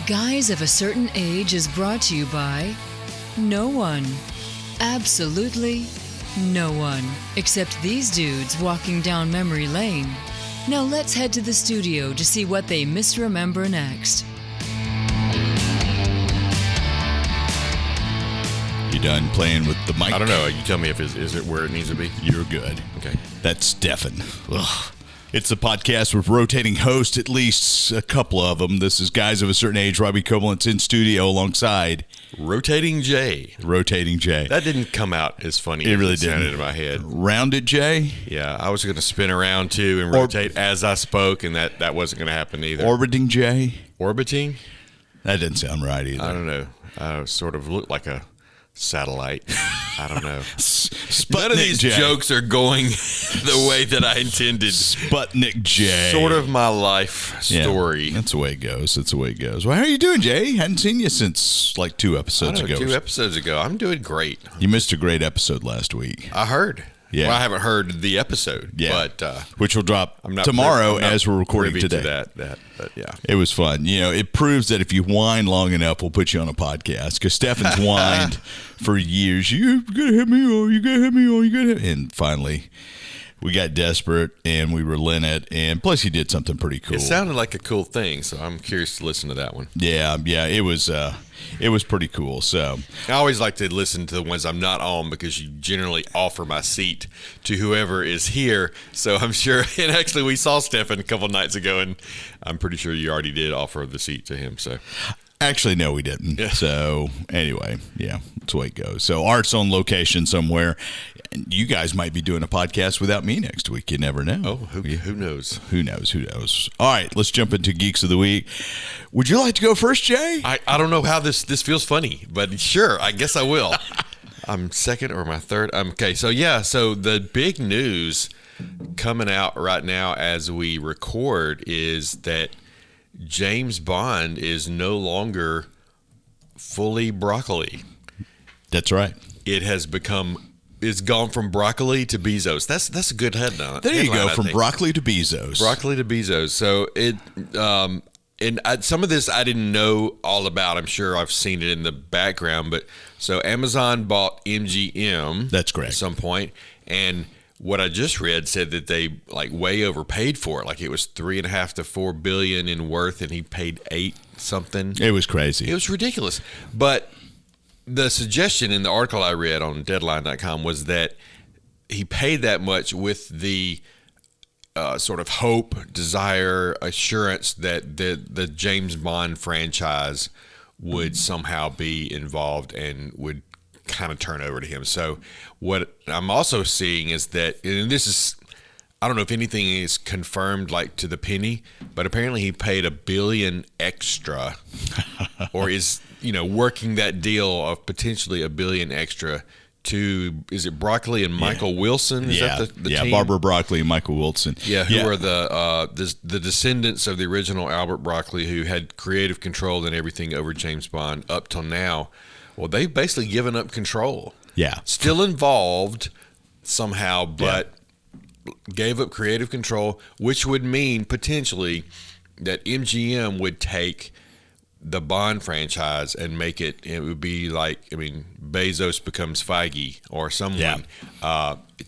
Guys of a Certain Age is brought to you by no one. Absolutely no one. Except these dudes walking down memory lane. Now let's head to the studio to see what they misremember next. You done playing with the mic? I don't know. You tell me if is it where it needs to be? You're good. Okay. That's Stefan. Ugh. It's a podcast with rotating hosts, at least a couple of them. This is Guys of a Certain Age. Robbie Covalent's in studio alongside Rotating J. Rotating J. That didn't come out as funny It really as it didn't. sounded in my head. Rounded J. Yeah, I was going to spin around too and rotate as I spoke, and that wasn't going to happen either. Orbiting J. Orbiting? That didn't sound right either. I don't know. I sort of looked like a satellite. I don't know. None of these jokes are going the way that I intended. Sputnik J. Sort of my life story. Yeah, that's the way it goes. That's the way it goes. Well, how are you doing, Jay? Hadn't seen you since like 2 episodes ago. 2 episodes ago. I'm doing great. You missed a great episode last week. I heard. Yeah. Well, I haven't heard the episode. Yeah. But which will drop I'm not tomorrow I'm not as we're recording privy today. To that, but yeah. It was fun. You know, it proves that if you whine long enough, we'll put you on a podcast. Because Stefan's whined for years. You gotta hit me on. You gotta hit me on. You gotta hit. And finally, we got desperate and we relented. And plus, he did something pretty cool. It sounded like a cool thing, so I'm curious to listen to that one. Yeah. It was pretty cool. So I always like to listen to the ones I'm not on because you generally offer my seat to whoever is here. So I'm sure, and actually we saw Stefan a couple nights ago, and I'm pretty sure you already did offer the seat to him. So actually, no, we didn't. Yeah. So anyway, yeah, that's the way it goes. So Art's on location somewhere. And you guys might be doing a podcast without me next week. You never know. Oh, who knows? Who knows? Who knows? All right, let's jump into Geeks of the Week. Would you like to go first, Jay? I don't know how this feels funny, but sure, I guess I will. I'm second or my third. Okay, so the big news coming out right now as we record is that James Bond is no longer fully broccoli. That's right. It's gone from broccoli to Bezos. That's a good headline. There you go, from broccoli to Bezos. Broccoli to Bezos. So some of this I didn't know all about. I'm sure I've seen it in the background, but so Amazon bought MGM. That's correct. At some point, and what I just read said that they like way overpaid for it. Like it was $3.5 to $4 billion in worth, and he paid $8 something. It was crazy. It was ridiculous. But the suggestion in the article I read on Deadline.com was that he paid that much with the sort of hope, desire, assurance that the James Bond franchise would somehow be involved and would kind of turn over to him. So what I'm also seeing is that, and this is, I don't know if anything is confirmed like to the penny, but apparently he paid $1 billion extra or is, working that deal of potentially $1 billion extra to, is it Broccoli and Michael Wilson? Is that the team? Barbara Broccoli and Michael Wilson. Yeah, who are the descendants of the original Albert Broccoli, who had creative control and everything over James Bond up till now. Well, they've basically given up control. Yeah. Still involved somehow, but gave up creative control, which would mean potentially that MGM would take the Bond franchise and make it would be like, Bezos becomes Feige or someone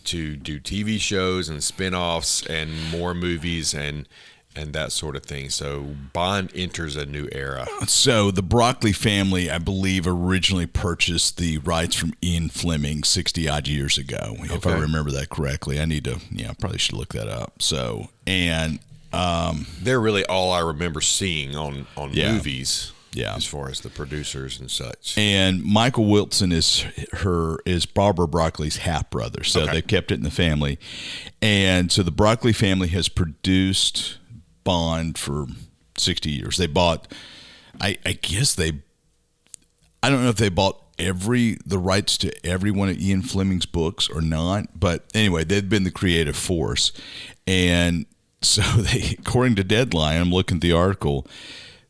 to do TV shows and spin-offs and more movies and that sort of thing. So Bond enters a new era. So the Broccoli family, I believe, originally purchased the rights from Ian Fleming 60-odd years ago, if I remember that correctly. I need to, probably should look that up. So, and they're really all I remember seeing on movies. Yeah, as far as the producers and such. And Michael Wilson is Barbara Broccoli's half brother, so they kept it in the family. And so the Broccoli family has produced Bond for 60 years. They bought, I don't know if they bought the rights to every one of Ian Fleming's books or not, but anyway, they've been the creative force. And so they, according to Deadline, I'm looking at the article,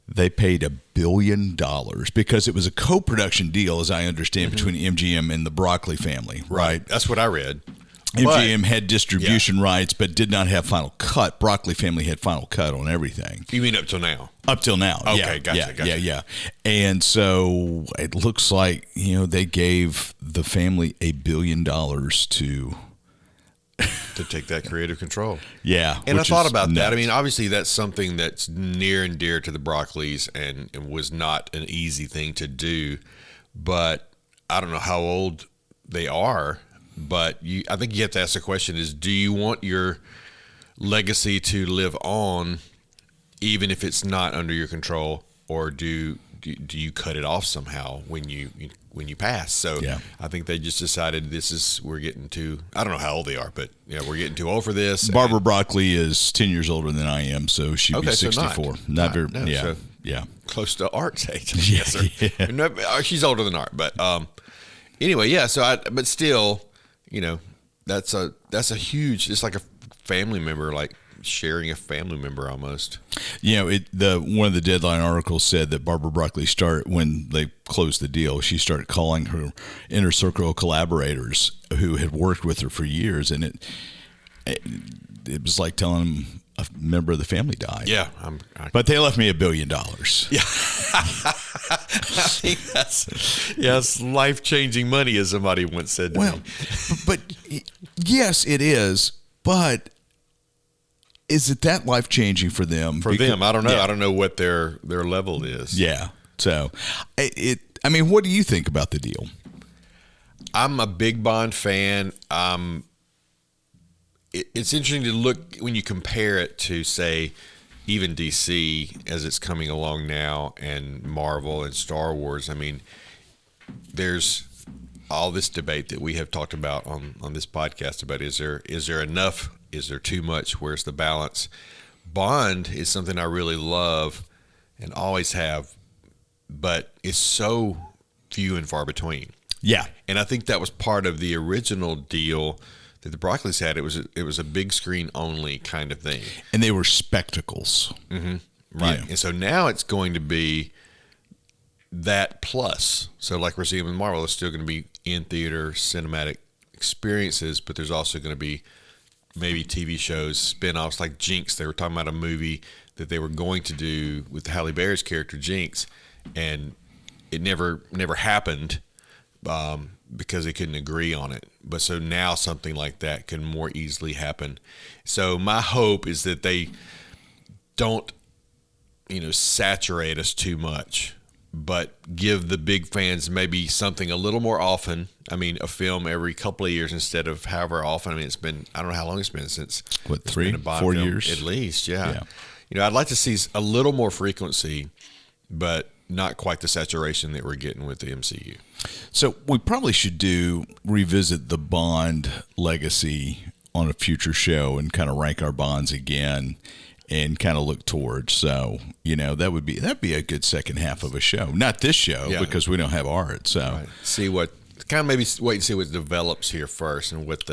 they paid $1 billion because it was a co-production deal, as I understand, between MGM and the Broccoli family, right? That's what I read. MGM had distribution rights, but did not have final cut. Broccoli family had final cut on everything. You mean up till now? Up till now. Okay, gotcha. Yeah. And so it looks like, they gave the family $1 billion to take that creative control. Yeah. And I thought about that. I mean, obviously that's something that's near and dear to the Broccoli's and was not an easy thing to do. But I don't know how old they are. But I think you have to ask the question is, do you want your legacy to live on even if it's not under your control, or do you cut it off somehow when you pass? So I think they just decided we're getting too, I don't know how old they are, but we're getting too old for this. Barbara Broccoli is 10 years older than I am, so she'd be 64. Not very, close to Art's age. Yes, sir. No, she's older than Art, but anyway, but still, that's a huge, it's like a family member, like sharing a family member almost. One of the Deadline articles said that Barbara Broccoli when they closed the deal, she started calling her inner circle of collaborators who had worked with her for years, and it was like telling them a member of the family died. Yeah, but they left me $1 billion. Yeah, I think that's life-changing money, as somebody once said to me. But yes, it is. But is it that life-changing for them? For them, I don't know. Yeah. I don't know what their level is. Yeah. So, I mean, what do you think about the deal? I'm a big Bond fan. It's interesting to look when you compare it to, say, even DC as it's coming along now, and Marvel and Star Wars. I mean, there's all this debate that we have talked about on this podcast about is there enough? Is there too much? Where's the balance? Bond is something I really love and always have, but it's so few and far between. Yeah. And I think that was part of the original deal that the Broccoli's had. It was a big screen only kind of thing. And they were spectacles. Mm-hmm. Right. Yeah. And so now it's going to be that plus. So like we're seeing with Marvel, it's still going to be in theater cinematic experiences, but there's also going to be maybe TV shows, spin-offs like Jinx. They were talking about a movie that they were going to do with Halle Berry's character Jinx, and it never happened because they couldn't agree on it. But so now something like that can more easily happen. So my hope is that they don't, saturate us too much, but give the big fans maybe something a little more often. I mean, a film every couple of years instead of however often. I mean, it's been, I don't know how long it's been since. What, 3-4 years? At least, yeah. I'd like to see a little more frequency, but not quite the saturation that we're getting with the MCU. So we probably should revisit the Bond legacy on a future show and kind of rank our Bonds again and kind of look towards. So, that'd be a good second half of a show. Not this show because we don't have Art. So right. See what maybe wait and see what develops here first, and what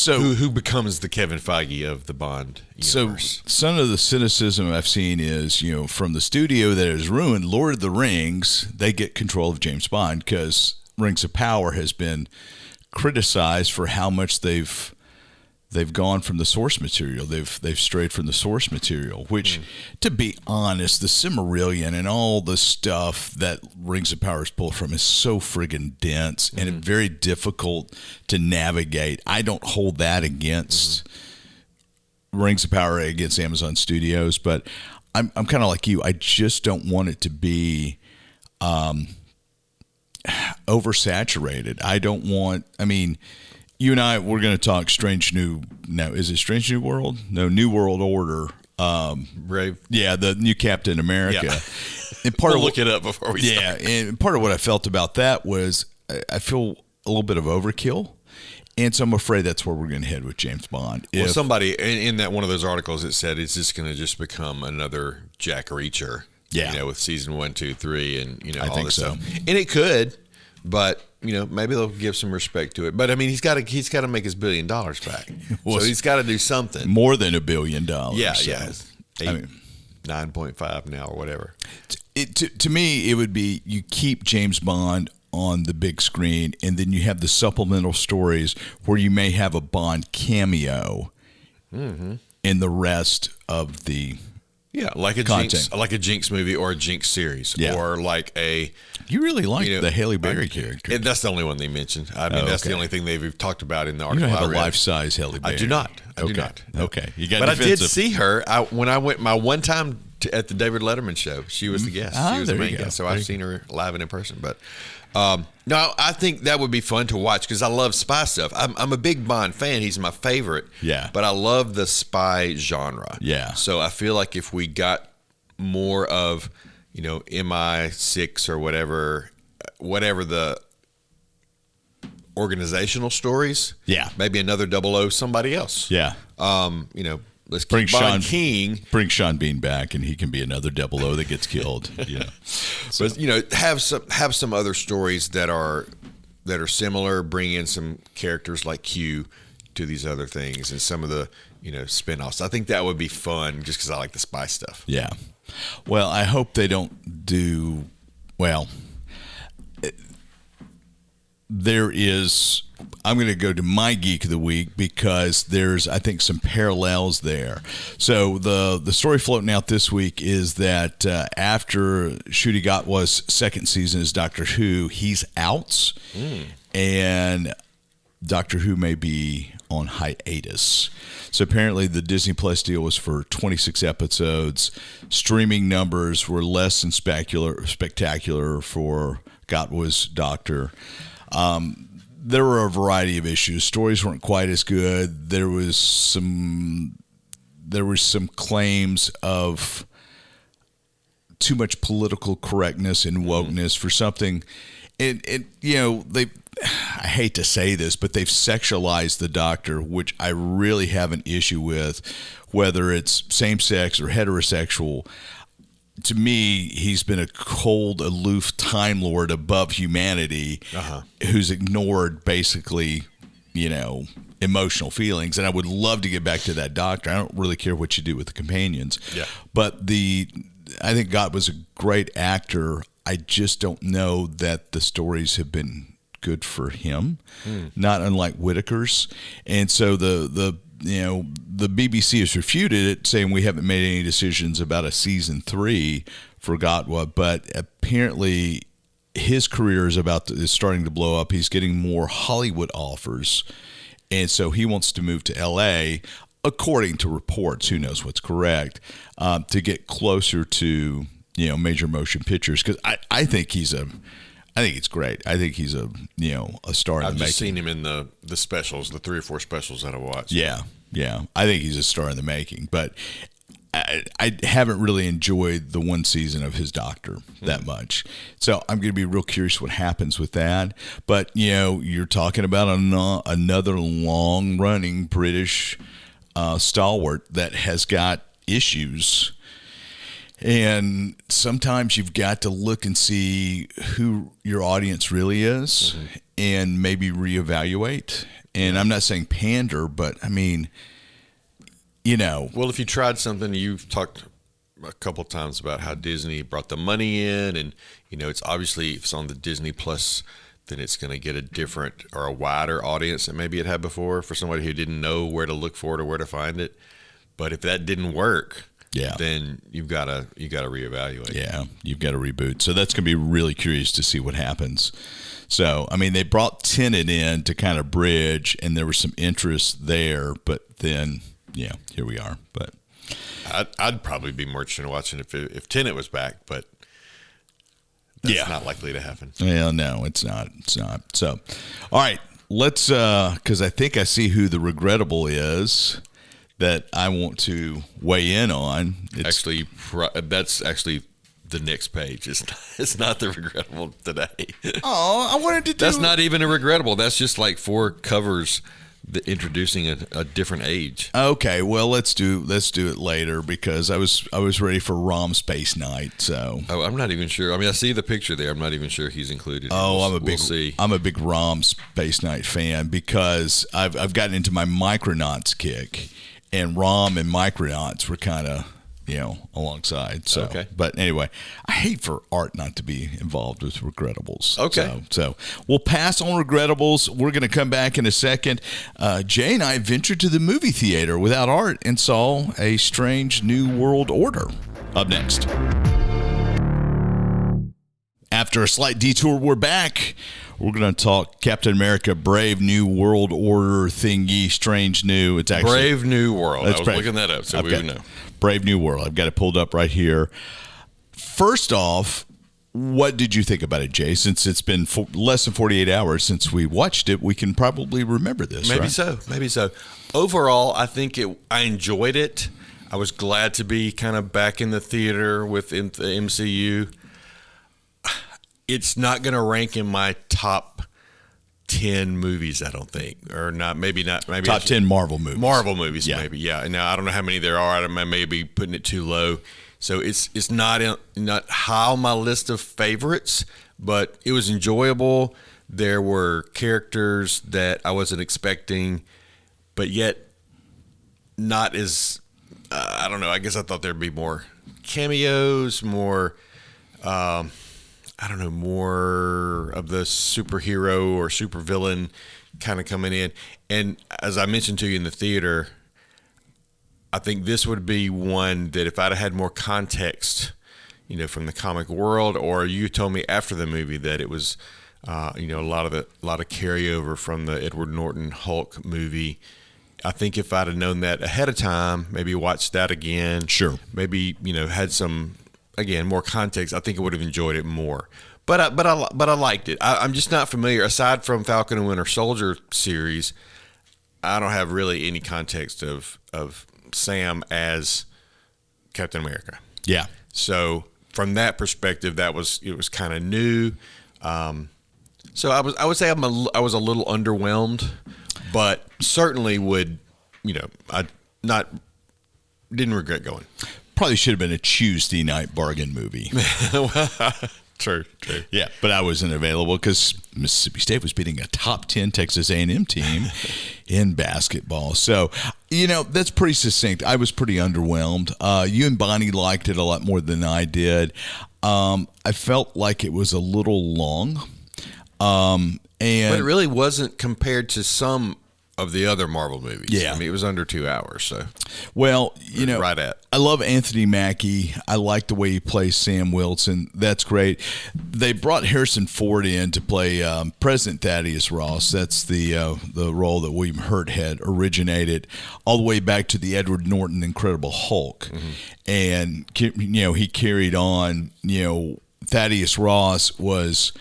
who becomes the Kevin Feige of the Bond universe. So some of the cynicism I've seen is, from the studio that has ruined Lord of the Rings, they get control of James Bond because Rings of Power has been criticized for how much they've gone from the source material. They've strayed from the source material, which, to be honest, the Silmarillion and all the stuff that Rings of Power is pulled from is so friggin' dense and very difficult to navigate. I don't hold that against Rings of Power against Amazon Studios, but I'm kind of like you. I just don't want it to be oversaturated. You and I, we're going to talk is it Strange New World? No, New World Order. Brave. Yeah, the new Captain America. Yeah. And we'll look it up before we start. Yeah, and part of what I felt about that was I feel a little bit of overkill. And so I'm afraid that's where we're going to head with James Bond. Well, somebody in that one of those articles, it said it's just going to just become another Jack Reacher. Yeah. With season 1, 2, 3, and I all think this so. stuff. And it could, but maybe they'll give some respect to it. But I mean, he's got to make his $1 billion back. Well, so he's got to do something more than $1 billion. Yeah, so. yeah. 9.5 now or whatever. To me, it would be you keep James Bond on the big screen, and then you have the supplemental stories where you may have a Bond cameo in the rest of the like a content. Jinx movie or a Jinx series, or like a. You really like the Halle Berry character. And that's the only one they mentioned. I mean, that's the only thing they've talked about in the You article. don't have I a read. life-size Halle Berry. I do not. I do Okay. not. Okay. You got But defensive. I did see her when I went my one time at the David Letterman show. She was the guest. She was the there main you go. guest. So There I've you seen her live and in person. But no, I think that would be fun to watch because I love spy stuff. I'm a big Bond fan. He's my favorite. Yeah. But I love the spy genre. Yeah. So I feel like if we got more of, MI6 or whatever the organizational stories. Yeah. Maybe another 00 somebody else. Yeah. Let's Bring keep Bond Sean King. Bring Sean Bean back, and he can be another 00 that gets killed. But have some other stories that are similar. Bring in some characters like Q to these other things, and some of the spinoffs. I think that would be fun, just because I like the spy stuff. Yeah. Well, I hope they don't do well. There is. I'm going to go to my geek of the week because there's, I think, some parallels there. So the story floating out this week is that after Ncuti Gatwa's second season as Doctor Who, he's out, and Doctor Who may be on hiatus. So apparently the Disney Plus deal was for 26 episodes. Streaming numbers were less than spectacular for Gatwa's Doctor. There were a variety of issues. Stories weren't quite as good. There was some claims of too much political correctness and wokeness for something. I hate to say this, but they've sexualized the Doctor, which I really have an issue with, whether it's same-sex or heterosexual. To me, he's been a cold, aloof Time Lord above humanity who's ignored basically, emotional feelings. And I would love to get back to that Doctor. I don't really care what you do with the companions. Yeah. But I think God was a great actor. I just don't know that the stories have been good for him, not unlike Whittaker's. And so the BBC has refuted it, saying we haven't made any decisions about a season 3 for Gatwa, but apparently his career is starting to blow up. He's getting more Hollywood offers, and so he wants to move to LA, according to reports. Who knows what's correct, to get closer to major motion pictures, because I think I think it's great. I think he's a star in the making. I've just seen him in the specials, the 3 or 4 specials that I watched. Yeah. I think he's a star in the making, but I haven't really enjoyed the one season of his Doctor that much. So I'm going to be real curious what happens with that. But, you're talking about another long-running British stalwart that has got issues. And sometimes you've got to look and see who your audience really is and maybe reevaluate. And I'm not saying pander, but I mean, Well, if you tried something, you've talked a couple of times about how Disney brought the money in, and, it's obviously, if it's on the Disney Plus, then it's going to get a different or a wider audience than maybe it had before for somebody who didn't know where to look for it or where to find it. But if that didn't work, then you've got to reevaluate. Yeah, you've got to reboot. So that's going to be really curious to see what happens. So, I mean, they brought Tenet in to kind of bridge, and there was some interest there, but then, here we are. But I'd probably be more interested in watching if Tenet was back, but that's not likely to happen. Yeah, no, it's not. It's not. So, all right, let's, because I think I see who the regrettable is that I want to weigh in on. That's actually the next page. It's not the regrettable today. Oh, I wanted to do. That's not even a regrettable. That's just like 4 covers introducing a different age. Okay, well let's do it later because I was ready for Rom Space Night. So I'm not even sure. I mean, I see the picture there. I'm not even sure he's included. I'm a big Rom Space Night fan because I've gotten into my Micronauts kick. And Rom and Micronauts were kind of alongside. So, Okay. But anyway, I hate for art not to be involved with regrettables. Okay. So we'll pass on regrettables. We're going to come back in a second. Jay and I ventured to the movie theater without art and saw A Strange New World Order. Up next. After a slight detour, we're back. We're going to talk Captain America, Brave New World Order thingy, strange new. It's actually Brave New World. I was Brave. looking that up, so we would know. Brave New World. I've got it pulled up right here. First off, what did you think about it, Jay? Since it's been less than 48 hours since we watched it, we can probably remember this, Maybe right? Maybe so. Overall, I think I enjoyed it. I was glad to be kind of back in the theater within the MCU. It's not going to rank in my top 10 movies, I don't think, or not. Maybe not. Maybe Top 10 Marvel movies. Marvel movies, Yeah. maybe. Yeah. Now I don't know how many there are. I may be putting it too low, so it's not high on my list of favorites. But it was enjoyable. There were characters that I wasn't expecting, but yet not as I don't know. I guess I thought there'd be more cameos, more. I don't know, more of the superhero or supervillain kind of coming in. And as I mentioned to you in the theater, I think this would be one that if I'd have had more context, from the comic world, or you told me after the movie that it was, a lot of carryover from the Edward Norton Hulk movie. I think if I'd have known that ahead of time, maybe watched that again. Sure. Maybe, had some, again, more context, I think I would have enjoyed it more. But I liked it. I'm just not familiar. Aside from Falcon and Winter Soldier series, I don't have really any context of Sam as Captain America. Yeah. So from that perspective, it was kind of new. So I would say I was a little underwhelmed, but certainly would, I didn't regret going. Probably should have been a Tuesday night bargain movie. True. Yeah, but I wasn't available because Mississippi State was beating a top 10 Texas A&M team in basketball. So, that's pretty succinct. I was pretty underwhelmed. You and Bonnie liked it a lot more than I did. I felt like it was a little long. But it really wasn't compared to some of the other Marvel movies. Yeah. I mean, it was under 2 hours. So, well, right at. I love Anthony Mackie. I like the way he plays Sam Wilson. That's great. They brought Harrison Ford in to play President Thaddeus Ross. That's the role that William Hurt had originated all the way back to the Edward Norton Incredible Hulk. Mm-hmm. And, he carried on. Thaddeus Ross was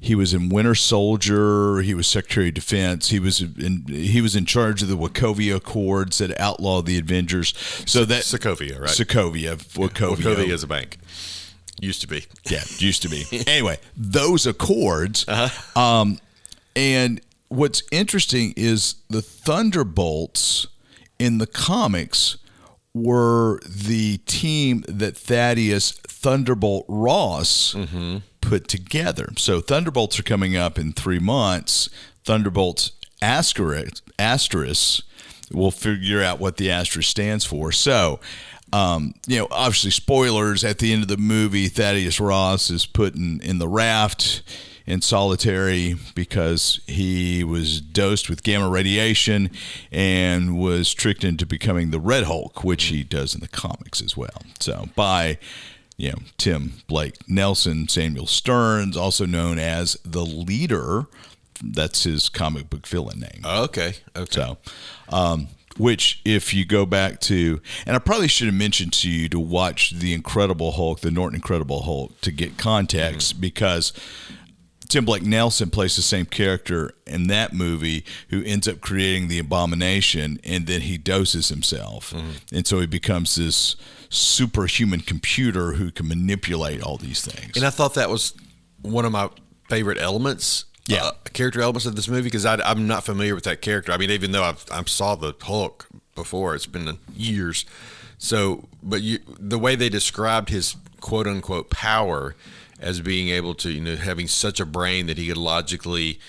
He was in Winter Soldier. He was Secretary of Defense. He was in charge of the Wachovia Accords that outlawed the Avengers. So that Sokovia, right? Wachovia. Wachovia is a bank. Used to be. Yeah, used to be. Anyway, those accords. And what's interesting is the Thunderbolts in the comics were the team that Thaddeus Thunderbolt Ross put together. So Thunderbolts are coming up in 3 months. Thunderbolts asterisk, we'll figure out what the asterisk stands for. So, obviously spoilers, at the end of the movie, Thaddeus Ross is put in the raft in solitary because he was dosed with gamma radiation and was tricked into becoming the Red Hulk, which he does in the comics as well. So by Tim Blake Nelson, Samuel Stearns, also known as the Leader. That's his comic book villain name. Okay. So, which if you go back to, and I probably should have mentioned to you to watch the Incredible Hulk, the Norton Incredible Hulk, to get context, because Tim Blake Nelson plays the same character in that movie who ends up creating the Abomination, and then he doses himself. And so he becomes this superhuman computer who can manipulate all these things. And I thought that was one of my favorite elements, character elements of this movie, because I'm not familiar with that character. I mean, even though I saw the Hulk before, it's been years. So, but the way they described his quote unquote power as being able to, having such a brain that he could logically,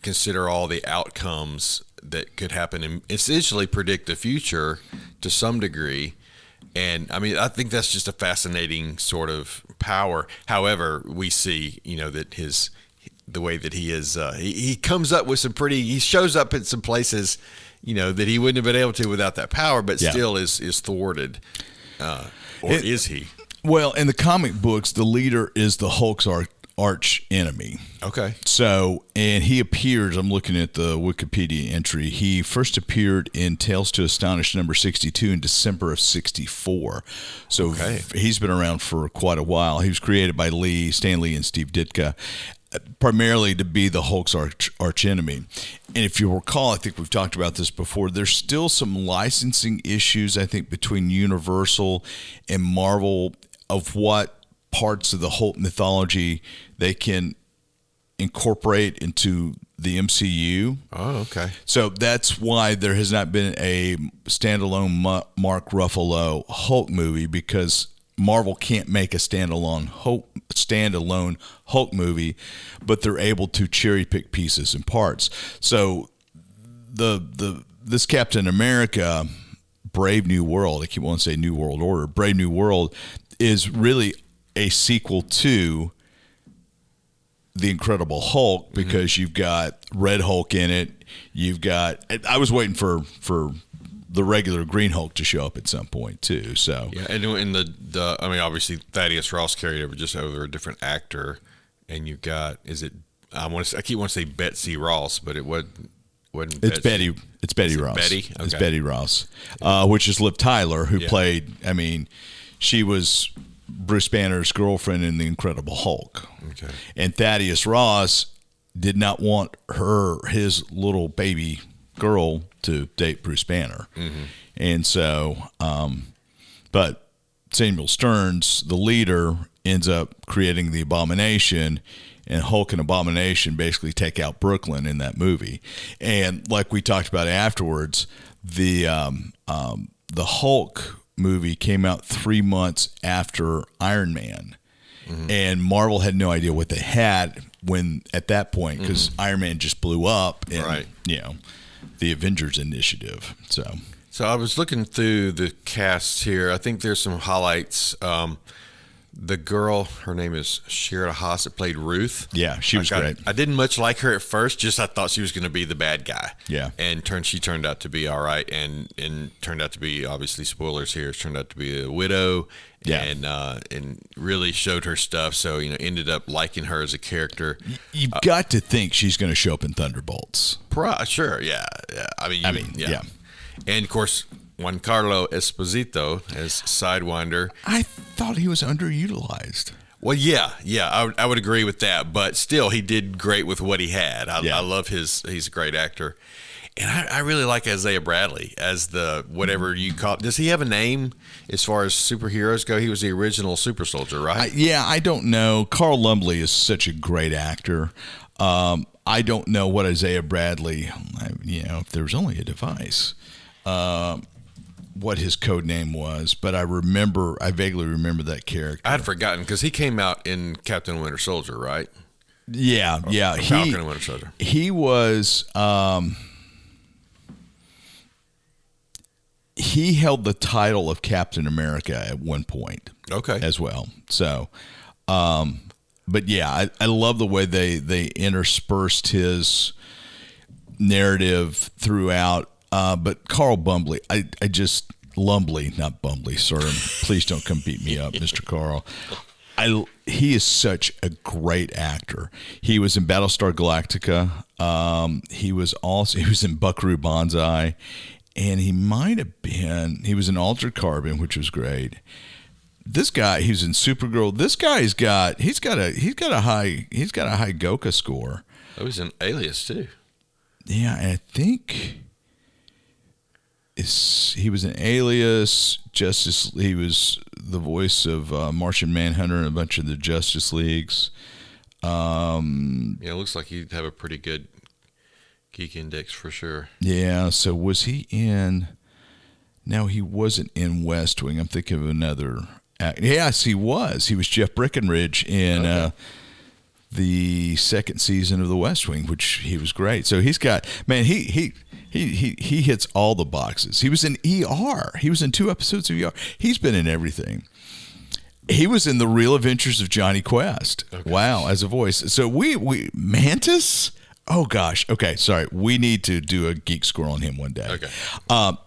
consider all the outcomes, that could happen and essentially predict the future to some degree. And I mean, I think that's just a fascinating sort of power. However, we see, that the way that he is, he comes up with he shows up in some places, that he wouldn't have been able to without that power, but still is thwarted. Is he? Well, in the comic books, the leader is the Hulk's arch enemy. Okay. So, and he appears, I'm looking at the Wikipedia entry, he first appeared in Tales to Astonish number 62 in December of 64. So he's been around for quite a while. He was created by Stan Lee and Steve Ditko, primarily to be the Hulk's arch enemy. And if you recall, I think we've talked about this before, there's still some licensing issues, I think, between Universal and Marvel of what parts of the Hulk mythology they can incorporate into the MCU. Oh, okay. So that's why there has not been a standalone Mark Ruffalo Hulk movie, because Marvel can't make a standalone Hulk movie, but they're able to cherry pick pieces and parts. So this Captain America Brave New World, I keep wanting to say New World Order, Brave New World is really a sequel to The Incredible Hulk, because you've got Red Hulk in it. I was waiting for the regular Green Hulk to show up at some point too. So yeah, and in the I mean, obviously Thaddeus Ross carried over just over a different actor, and you've got I keep wanting to say Betsy Ross, but it wasn't. It's Betty. It's Betty Ross. Betty. Okay. It's Betty Ross, which is Liv Tyler, who played. I mean, she was Bruce Banner's girlfriend in The Incredible Hulk. Okay. And Thaddeus Ross did not want his little baby girl to date Bruce Banner. Mm-hmm. And so, but Samuel Stearns, the leader, ends up creating the Abomination, and Hulk and Abomination basically take out Brooklyn in that movie. And like we talked about afterwards, the Hulk movie came out 3 months after Iron Man. Mm-hmm. And Marvel had no idea what they had at that point, because Iron Man just blew up, and the Avengers Initiative. So I was looking through the casts here. I think there's some highlights. The girl, her name is Shira Haas, that played Ruth. Yeah, she was great. I didn't much like her at first. Just I thought she was going to be the bad guy. Yeah, and she turned out to be all right, and turned out to be, obviously spoilers here, turned out to be a widow. Yeah, and really showed her stuff. So ended up liking her as a character. You've got to think she's going to show up in Thunderbolts. Sure, yeah. I mean, yeah. And of course, Giancarlo Esposito as Sidewinder. I thought he was underutilized. Well, yeah, I would agree with that. But still, he did great with what he had. I love he's a great actor. And I really like Isaiah Bradley as the whatever you call. Does he have a name as far as superheroes go? He was the original super soldier, right? I don't know. Carl Lumbly is such a great actor. I don't know what Isaiah Bradley, if there was only a device, what his code name was, but I vaguely remember that character. I had forgotten, because he came out in Captain Winter Soldier, right? Yeah. Falcon and Winter Soldier. He was. He held the title of Captain America at one point. Okay. As well. So, but yeah, I love the way they interspersed his narrative throughout. But Carl Lumbly, Lumbly, not Bumbly, sir. Please don't come beat me up, Mr. Carl. He is such a great actor. He was in Battlestar Galactica. He was in Buckaroo Banzai, and he was in Altered Carbon, which was great. This guy, he was in Supergirl. This guy's got a high Goka score. Oh, he's in Alias too. Yeah, and I think he was in Alias, Justice. He was the voice of Martian Manhunter and a bunch of the Justice Leagues. It looks like he'd have a pretty good geek index for sure. Yeah. So was he in? No, he wasn't in West Wing. I'm thinking of another. Yes, he was. He was Jeff Breckenridge in the second season of The West Wing, which he was great. So he's got, man, He hits all the boxes. He was in ER. He was in 2 episodes of ER. He's been in everything. He was in The Real Adventures of Johnny Quest. Okay. Wow, as a voice. So we Mantis. Oh gosh. Okay, sorry. We need to do a geek score on him one day. Okay.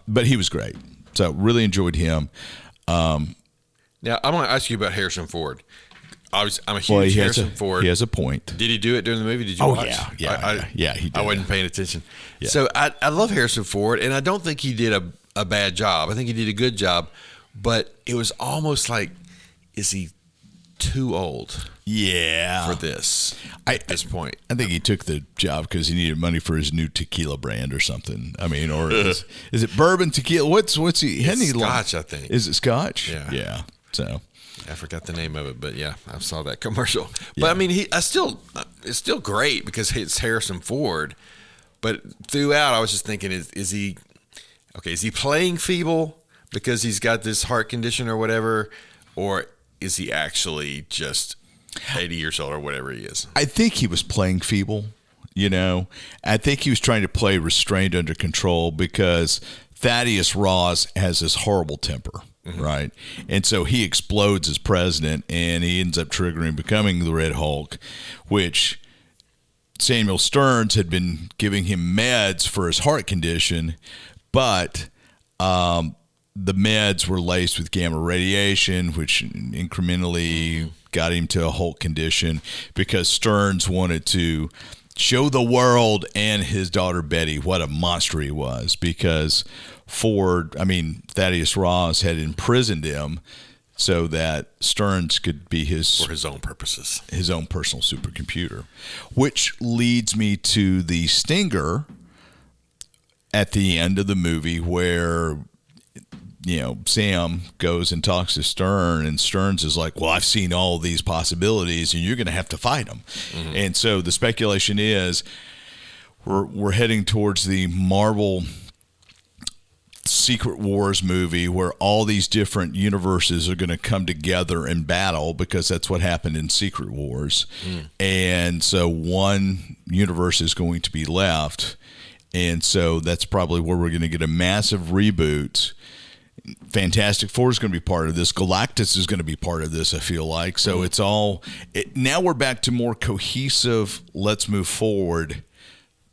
But he was great. So really enjoyed him. Now I'm going to ask you about Harrison Ford. I'm a huge Harrison Ford. He has a point. Did he do it during the movie? Did you watch? Yeah, he did. I wasn't paying attention. Yeah. So I love Harrison Ford, and I don't think he did a bad job. I think he did a good job, but it was almost like, is he too old? Yeah, for this at this point. I think he took the job because he needed money for his new tequila brand or something. I mean, or is it bourbon tequila? What's he? It's Scotch, I think. Is it Scotch? Yeah. So. I forgot the name of it, but yeah, I saw that commercial. But I mean, it's still great because it's Harrison Ford. But throughout, I was just thinking, is he playing feeble because he's got this heart condition or whatever, or is he actually just 80 years old or whatever he is? I think he was playing feeble. I think he was trying to play restrained, under control, because Thaddeus Ross has this horrible temper. Mm-hmm. Right. And so he explodes as president, and he ends up becoming the Red Hulk, which Samuel Stearns had been giving him meds for his heart condition, but the meds were laced with gamma radiation, which incrementally got him to a Hulk condition, because Stearns wanted to show the world and his daughter Betty what a monster he was, because Thaddeus Ross had imprisoned him so that Stearns could be for his own purposes, his own personal supercomputer. Which leads me to the stinger at the end of the movie where, Sam goes and talks to Stearns, and Stearns is like, well, I've seen all these possibilities, and you're going to have to fight them. Mm-hmm. And so the speculation is we're heading towards the Marvel Secret Wars movie where all these different universes are going to come together and battle, because that's what happened in Secret Wars. And so one universe is going to be left, and so that's probably where we're going to get a massive reboot. Fantastic Four is going to be part of this. Galactus is going to be part of this, I feel like. So it's all now we're back to more cohesive, let's move forward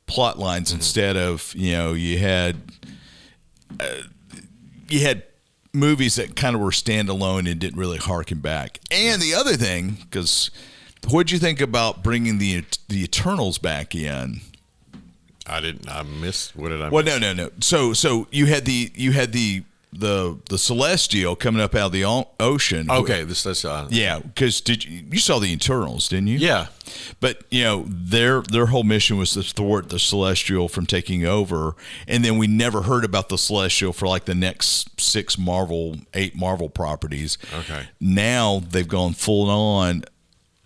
plot lines, instead of, you had movies that kind of were standalone and didn't really harken back. And the other thing, because what'd you think about bringing the Eternals back in? I missed. What did I miss? Well, no. So you had the Celestial coming up out of the ocean. Okay, the Celestial. Yeah, because you saw the Eternals, didn't you? Yeah. But their whole mission was to thwart the Celestial from taking over, and then we never heard about the Celestial for like the next 8 Marvel properties. Okay. Now they've gone full on,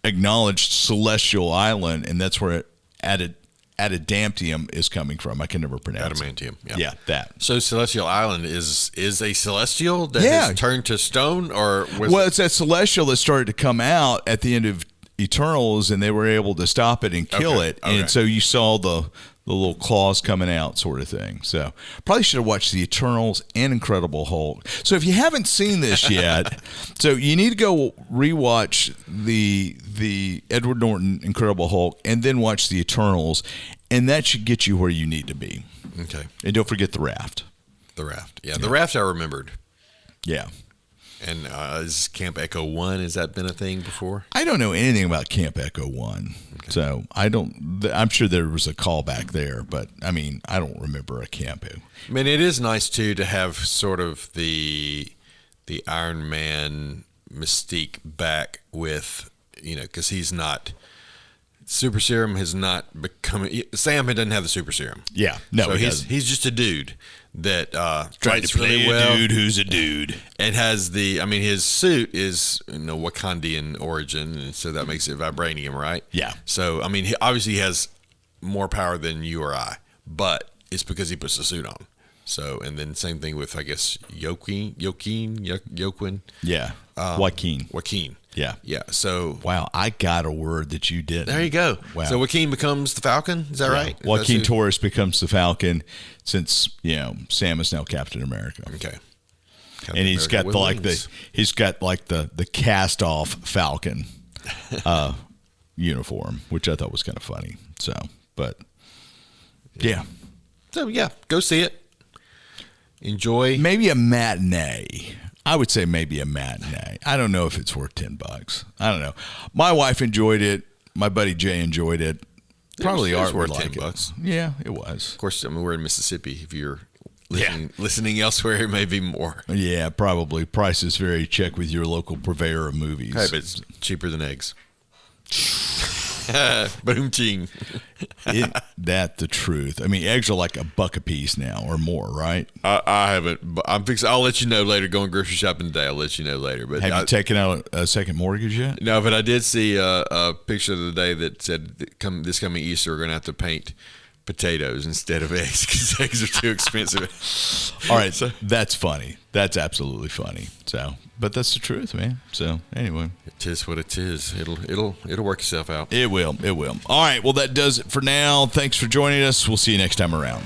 acknowledged Celestial Island, and that's where Adamantium is coming from. I can never pronounce Adamantium. it. Yeah, that. So Celestial Island is a celestial that has turned to stone, or it's that celestial that started to come out at the end of Eternals, and they were able to stop it and kill it. Okay. And so you saw the little claws coming out, sort of thing. So probably should have watched the Eternals and Incredible Hulk. So if you haven't seen this yet, so you need to go rewatch the Edward Norton Incredible Hulk, and then watch the Eternals, and that should get you where you need to be. Okay. And don't forget the raft. The raft. Yeah, the raft I remembered. Yeah. And is Camp Echo 1, has that been a thing before? I don't know anything about Camp Echo 1. Okay. So I'm sure there was a callback there, but I don't remember a camp. I mean, it is nice too to have sort of the Iron Man mystique back with, because he's not, super serum has not become, Sam doesn't have the super serum. Yeah. No, so he's just a dude that trying to play really well, a dude who's a dude. And has his suit is Wakandian origin, and so that makes it vibranium, right? Yeah. So he obviously has more power than you or I, but it's because he puts the suit on. So, and then same thing with, I guess, Joaquin. Yeah. Joaquin. Yeah. Yeah. So Wow, I got a word that you did. there you go. Wow. So Joaquin becomes the Falcon. Is that right? Joaquin Torres becomes the Falcon since Sam is now Captain America. Okay. And he's got the cast off Falcon uniform, which I thought was kind of funny. So, but yeah. So yeah, go see it. Enjoy. Maybe a matinee. I would say maybe a matinee. I don't know if it's worth $10. I don't know. My wife enjoyed it. My buddy Jay enjoyed it. Probably it was Art would worth like $10. it. Yeah, it was. Of course, I mean, we're in Mississippi. If you're listening elsewhere, it may be more. Yeah, probably. Prices vary. Check with your local purveyor of movies. Hey, but it's cheaper than eggs. Boom ching. Isn't that the truth? I mean, eggs are like $1 a piece now or more, right? I haven't. But I'll let you know later. Going grocery shopping today. I'll let you know later. But Have you taken out a second mortgage yet? No, but I did see a picture the other day that said this coming Easter we're going to have to paint potatoes instead of eggs because eggs are too expensive. All right, so that's funny. That's absolutely funny. So, but that's the truth, man. So anyway, it is what it is. It'll work itself out. It will. It will. All right. Well, that does it for now. Thanks for joining us. We'll see you next time around.